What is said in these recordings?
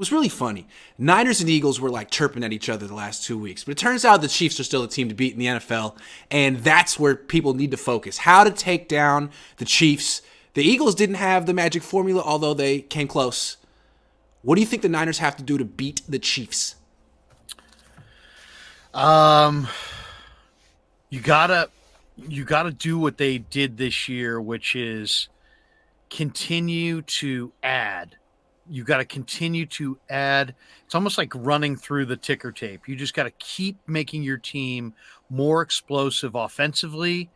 was really funny. Niners and Eagles were like chirping at each other the last 2 weeks, but it turns out the Chiefs are still a team to beat in the NFL, and that's where people need to focus. How to take down the Chiefs. The Eagles didn't have the magic formula, although they came close. What do you think the Niners have to do to beat the Chiefs? You gotta do what they did this year, which is continue to add. You got to continue to add. It's almost like running through the ticker tape. You just got to keep making your team more explosive offensively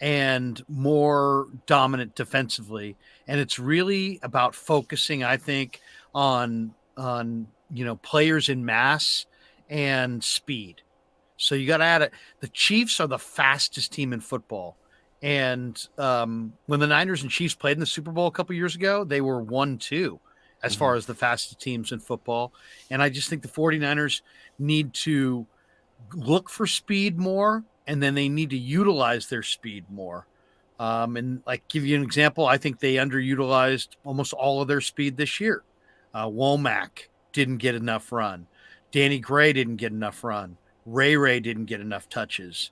and more dominant defensively. And it's really about focusing, I think, on players in mass and speed. So you got to add it. The Chiefs are the fastest team in football. And when the Niners and Chiefs played in the Super Bowl a couple years ago, they were 1-2 as far as the fastest teams in football. And I just think the 49ers need to look for speed more, and then they need to utilize their speed more. And like give you an example, I think they underutilized almost all of their speed this year. Womack didn't get enough run. Danny Gray didn't get enough run. Ray didn't get enough touches.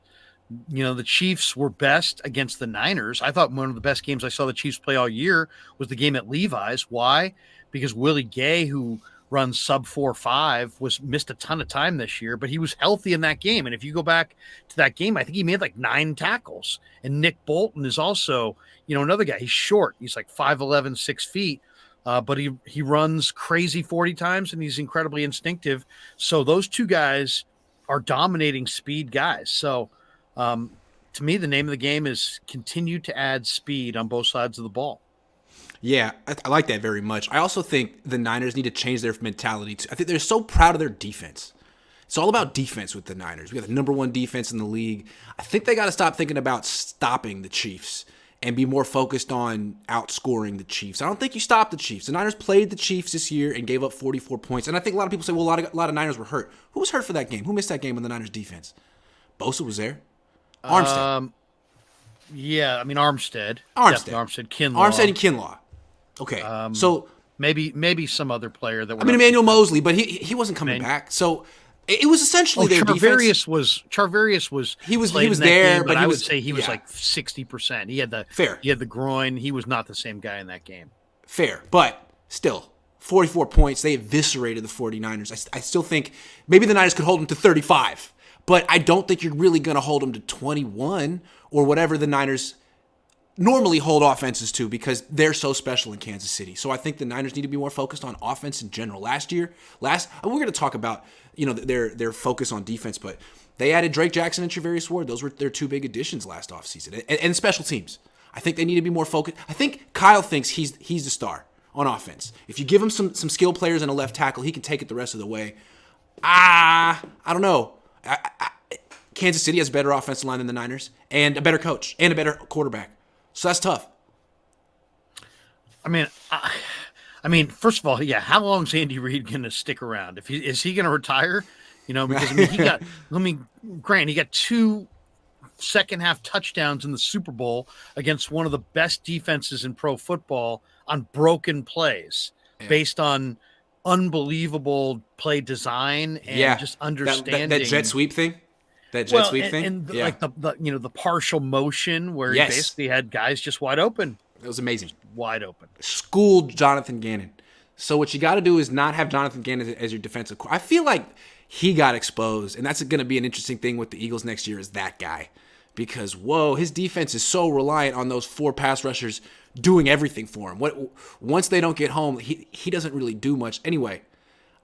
The Chiefs were best against the Niners. I thought one of the best games I saw the Chiefs play all year was the game at Levi's. Why? Because Willie Gay, who runs sub 4.5, missed a ton of time this year, but he was healthy in that game. And if you go back to that game, I think he made like 9 tackles. And Nick Bolton is also, another guy. He's short. He's like 5'11", 6 feet. But he runs crazy 40 times, and he's incredibly instinctive. So those two guys are dominating speed guys. So to me, the name of the game is continue to add speed on both sides of the ball. Yeah, I like that very much. I also think the Niners need to change their mentality. I think they're so proud of their defense. It's all about defense with the Niners. We got the number 1 defense in the league. I think they got to stop thinking about stopping the Chiefs and be more focused on outscoring the Chiefs. I don't think you stop the Chiefs. The Niners played the Chiefs this year and gave up 44 points. And I think a lot of people say, well, a lot of Niners were hurt. Who was hurt for that game? Who missed that game on the Niners defense? Bosa was there. Armstead. Yeah, I mean Armstead, Kinlaw. Armstead and Kinlaw. Okay, so maybe some other player that. Emmanuel Mosley, but he wasn't coming back. So it was essentially their defense. Charvarius was he was there, game, but I would say he was like 60%. He had the groin. He was not the same guy in that game. Fair, but still 44 points. They eviscerated the 49ers. I still think maybe the Niners could hold them to 35, but I don't think you're really going to hold them to 21 or whatever the Niners normally hold offenses to, because they're so special in Kansas City. So I think the Niners need to be more focused on offense in general. We're going to talk about their focus on defense, but they added Drake Jackson and Travarius Ward. Those were their 2 big additions last offseason. And special teams. I think they need to be more focused. I think Kyle thinks he's the star on offense. If you give him some skill players and a left tackle, he can take it the rest of the way. I don't know. Kansas City has a better offensive line than the Niners, and a better coach, and a better quarterback. So that's tough. I mean, first of all, yeah. How long is Andy Reid going to stick around? Is he going to retire? Because he got. Grant, he got 2 second half touchdowns in the Super Bowl against one of the best defenses in pro football on broken plays, based on unbelievable play design and just understanding that jet sweep thing. And like the partial motion where he basically had guys just wide open. It was amazing. Wide open. Schooled Jonathan Gannon. So what you got to do is not have Jonathan Gannon as your defensive core. I feel like he got exposed, and that's going to be an interesting thing with the Eagles next year, is that guy. Because, his defense is so reliant on those 4 pass rushers doing everything for him. Once they don't get home, he doesn't really do much. Anyway,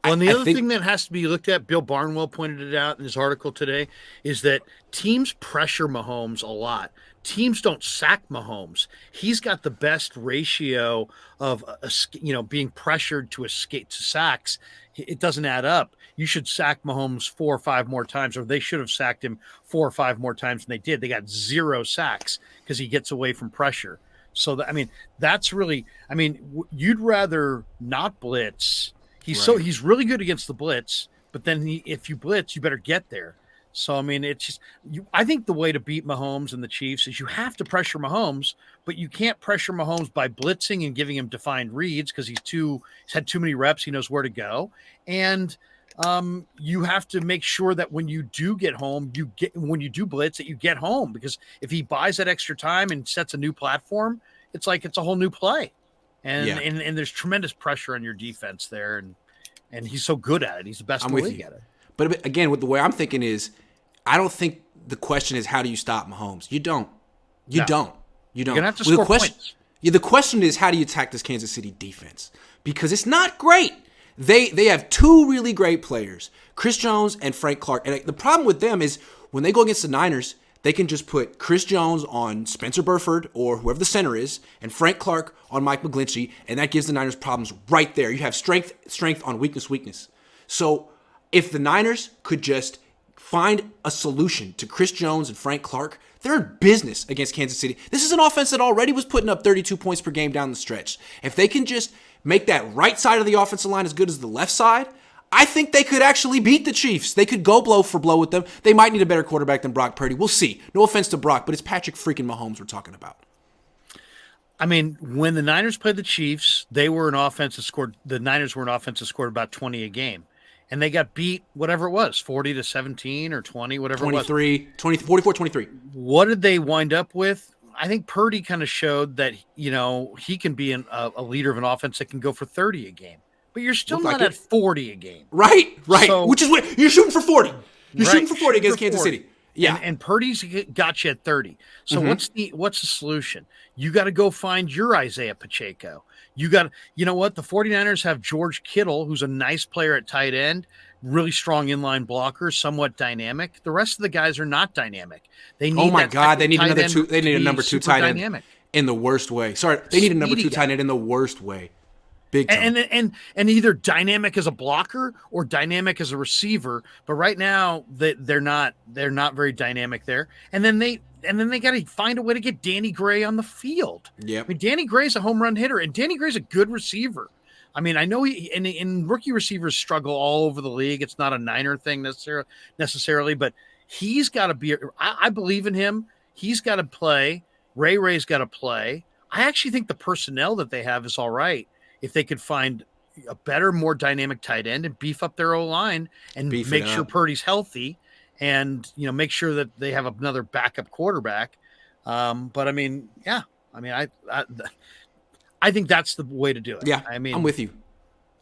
well, and the other thing that has to be looked at, Bill Barnwell pointed it out in his article today, is that teams pressure Mahomes a lot. Teams don't sack Mahomes. He's got the best ratio of being pressured to escape to sacks. It doesn't add up. You should sack Mahomes 4 or 5 more times, or they should have sacked him 4 or 5 more times than they did. They got 0 sacks because he gets away from pressure. So that's really. You'd rather not blitz. He's really good against the blitz, but then if you blitz, you better get there. So, I mean, it's just I think the way to beat Mahomes and the Chiefs is you have to pressure Mahomes, but you can't pressure Mahomes by blitzing and giving him defined reads because he's had too many reps. He knows where to go. And you have to make sure that when you do get home, when you do blitz, that you get home, because if he buys that extra time and sets a new platform, it's like it's a whole new play. And there's tremendous pressure on your defense there. And he's so good at it. He's the best in the league at it. But again, with the way I'm thinking is, I don't think the question is how do you stop Mahomes. You don't. You don't. You're gonna have to score points. Yeah, the question is how do you attack this Kansas City defense, because it's not great. They have two really great players, Chris Jones and Frank Clark. And the problem with them is when they go against the Niners, they can just put Chris Jones on Spencer Burford or whoever the center is, and Frank Clark on Mike McGlinchey, and that gives the Niners problems right there. You have strength on weakness. So if the Niners could just find a solution to Chris Jones and Frank Clark, they're in business against Kansas City. This is an offense that already was putting up 32 points per game down the stretch. If they can just make that right side of the offensive line as good as the left side, I think they could actually beat the Chiefs. They could go blow for blow with them. They might need a better quarterback than Brock Purdy. We'll see. No offense to Brock, but it's Patrick freaking Mahomes we're talking about. I mean, when the Niners played the Chiefs, the Niners were an offense that scored about 20 a game. And they got beat, whatever it was, 40-17 or 20, whatever 23, it was. 44-23. What did they wind up with? I think Purdy kind of showed that, he can be a leader of an offense that can go for 30 a game. But you're still not at 40 a game. Right. So, which is what you're shooting for 40. You're shooting for 40 against Kansas City. Yeah. And Purdy's got you at 30. So what's the solution? You got to go find your Isaiah Pacheco. You know what? The 49ers have George Kittle, who's a nice player at tight end, really strong inline blocker, somewhat dynamic. The rest of the guys are not dynamic. They need they need another two. They need a number two tight end in the worst way. Sorry, they need a number two tight end in the worst way. Big time. And either dynamic as a blocker or dynamic as a receiver. But right now they're not very dynamic there. And then they got to find a way to get Danny Gray on the field. Yeah, I mean, Danny Gray's a home run hitter, and Danny Gray's a good receiver. I mean, I know and rookie receivers struggle all over the league. It's not a Niner thing necessarily, but he's got to be. I believe in him. He's got to play. Ray's got to play. I actually think the personnel that they have is all right. If they could find a better, more dynamic tight end and beef up their O-line and make sure Purdy's healthy and, make sure that they have another backup quarterback. But I mean, I think that's the way to do it. Yeah, I'm with you.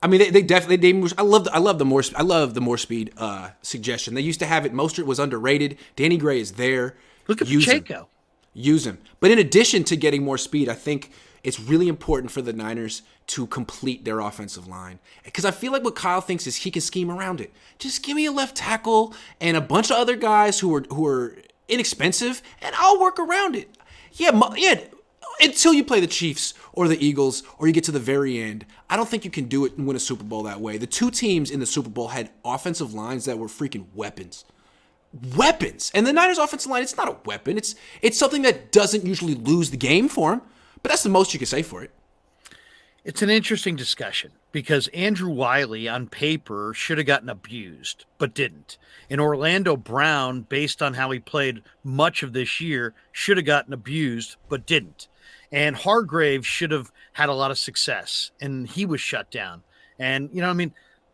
I mean, they definitely. I love the more speed suggestion. They used to have it. Mostert was underrated. Danny Gray is there. Look at Pacheco. Use him. But in addition to getting more speed, I think it's really important for the Niners to complete their offensive line. Because I feel like what Kyle thinks is he can scheme around it. Just give me a left tackle and a bunch of other guys who are inexpensive, and I'll work around it. Yeah, until you play the Chiefs or the Eagles or you get to the very end, I don't think you can do it and win a Super Bowl that way. The two teams in the Super Bowl had offensive lines that were freaking weapons. And the Niners offensive line, it's not a weapon. It's something that doesn't usually lose the game for them. But that's the most you can say for it. It's an interesting discussion because Andrew Wiley on paper should have gotten abused, but didn't. And Orlando Brown, based on how he played much of this year, should have gotten abused, but didn't. And Hargrave should have had a lot of success, and he was shut down. And,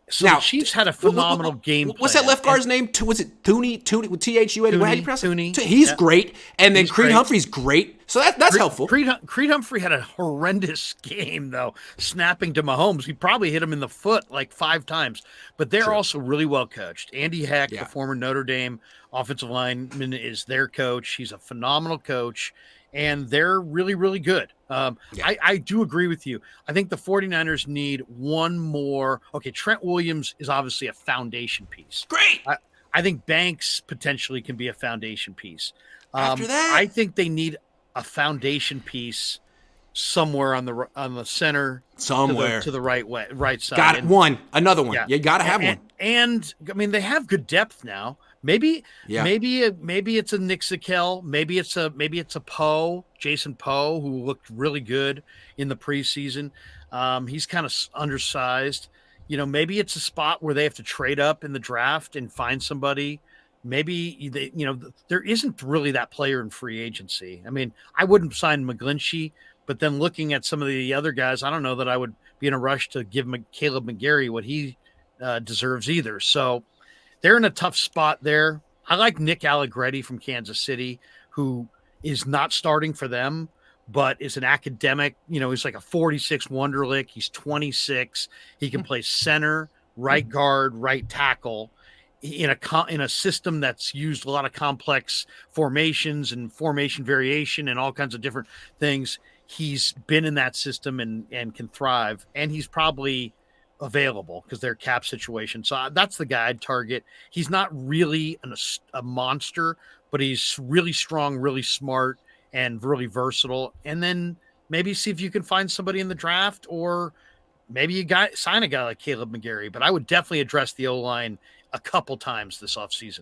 so now, the Chiefs had a phenomenal game plan. What's that left guard's name? Was it Thuney with T-H-U-N? How do you pronounce it? Thuney. He's great. And then Creed Humphrey's great. So that's helpful. Creed Humphrey had a horrendous game, though, snapping to Mahomes. He probably hit him in the foot like 5 times. But they're also really well coached. Andy Heck, the former Notre Dame offensive lineman, is their coach. He's a phenomenal coach. And they're really, really good. I do agree with you. I think the 49ers need one more. Okay, Trent Williams is obviously a foundation piece. Great. I think Banks potentially can be a foundation piece. After that, I think they need a foundation piece somewhere on the center, somewhere to the right side. Got it. Another one. Yeah. You got to have one. And I mean, they have good depth now. Maybe it's a Nick Zakel. Maybe it's a Poe, Jason Poe, who looked really good in the preseason. He's kind of undersized. Maybe it's a spot where they have to trade up in the draft and find somebody. maybe there isn't really that player in free agency. I mean, I wouldn't sign McGlinchey, but then looking at some of the other guys, I don't know that I would be in a rush to give Caleb McGarry what he deserves either. So they're in a tough spot there. I like Nick Allegretti from Kansas City, who is not starting for them, but is an academic. He's like a 46 Wonderlic. He's 26. He can play center, right guard, right tackle in a system that's used a lot of complex formations and formation variation and all kinds of different things. He's been in that system and can thrive, and he's probably available because their cap situation. So that's the guy I'd target. He's not really a monster, but he's really strong, really smart, and really versatile. And then maybe see if you can find somebody in the draft, or maybe sign a guy like Caleb McGarry. But I would definitely address the O-line a couple times this offseason.